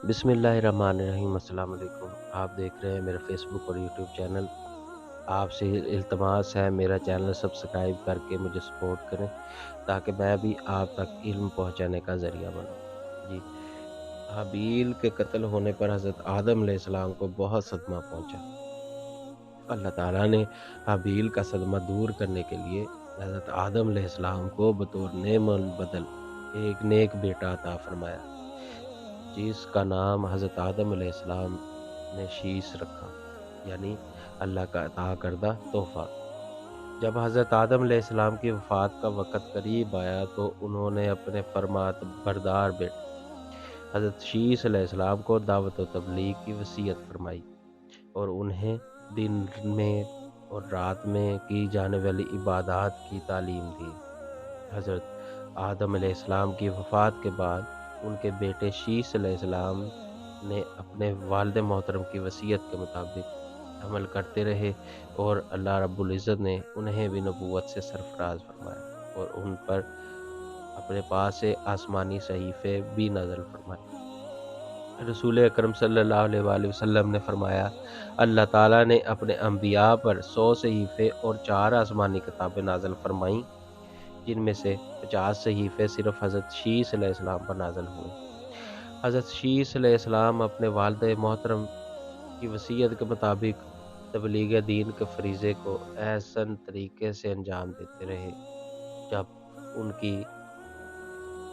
بسم اللہ الرحمن الرحیم، السلام علیکم۔ آپ دیکھ رہے ہیں میرا فیس بک اور یوٹیوب چینل۔ آپ سے التماس ہے میرا چینل سبسکرائب کر کے مجھے سپورٹ کریں تاکہ میں بھی آپ تک علم پہنچانے کا ذریعہ بنوں۔ جی، حابیل کے قتل ہونے پر حضرت آدم علیہ السلام کو بہت صدمہ پہنچا۔ اللہ تعالیٰ نے حابیل کا صدمہ دور کرنے کے لیے حضرت آدم علیہ السلام کو بطور نعم البدل ایک نیک بیٹا عطا فرمایا، جس کا نام حضرت آدم علیہ السلام نے شیش رکھا، یعنی اللہ کا عطا کردہ تحفہ۔ جب حضرت آدم علیہ السلام کی وفات کا وقت قریب آیا تو انہوں نے اپنے فرمات بردار بیٹے حضرت شیش علیہ السلام کو دعوت و تبلیغ کی وصیت فرمائی اور انہیں دن میں اور رات میں کی جانے والی عبادات کی تعلیم دی۔ حضرت آدم علیہ السلام کی وفات کے بعد ان کے بیٹے شیش علیہ السلام نے اپنے والد محترم کی وصیت کے مطابق عمل کرتے رہے اور اللہ رب العزت نے انہیں بھی نبوت سے سرفراز فرمایا اور ان پر اپنے پاس سے آسمانی صحیفے بھی نازل فرمائے۔ رسول اکرم صلی اللہ علیہ وآلہ وسلم نے فرمایا، اللہ تعالیٰ نے اپنے انبیاء پر 100 صحیفے اور 4 آسمانی کتابیں نازل فرمائیں، جن میں سے 50 صحیفے صرف حضرت شیش علیہ السلام پر نازل ہوئے۔ حضرت شیش علیہ السلام اپنے والد محترم کی وصیت کے مطابق تبلیغ دین کے فریضے کو احسن طریقے سے انجام دیتے رہے۔ جب ان کی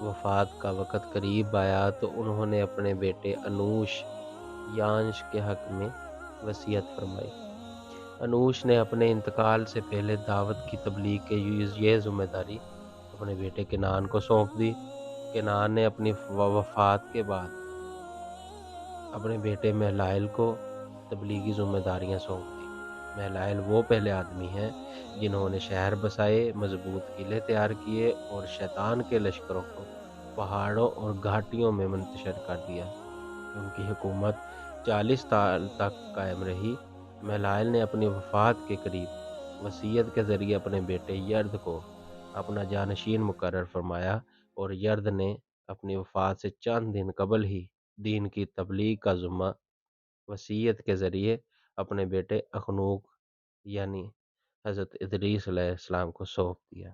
وفات کا وقت قریب آیا تو انہوں نے اپنے بیٹے انوش یانش کے حق میں وصیت فرمائی۔ انوش نے اپنے انتقال سے پہلے دعوت کی تبلیغ کی یہ ذمہ داری اپنے بیٹے کنعان کو سونپ دی۔ کنعان نے اپنی وفات کے بعد اپنے بیٹے مہلائل کو تبلیغی ذمہ داریاں سونپ دی۔ مہلائل وہ پہلے آدمی ہیں جنہوں نے شہر بسائے، مضبوط قلعے تیار کیے اور شیطان کے لشکروں کو پہاڑوں اور گھاٹیوں میں منتشر کر دیا۔ ان کی حکومت 40 سال تک قائم رہی۔ مہلائل نے اپنی وفات کے قریب وصیت کے ذریعے اپنے بیٹے یرد کو اپنا جانشین مقرر فرمایا اور یرد نے اپنی وفات سے چند دن قبل ہی دین کی تبلیغ کا ذمہ وصیت کے ذریعے اپنے بیٹے اخنوک یعنی حضرت ادریس علیہ السلام کو سونپ دیا۔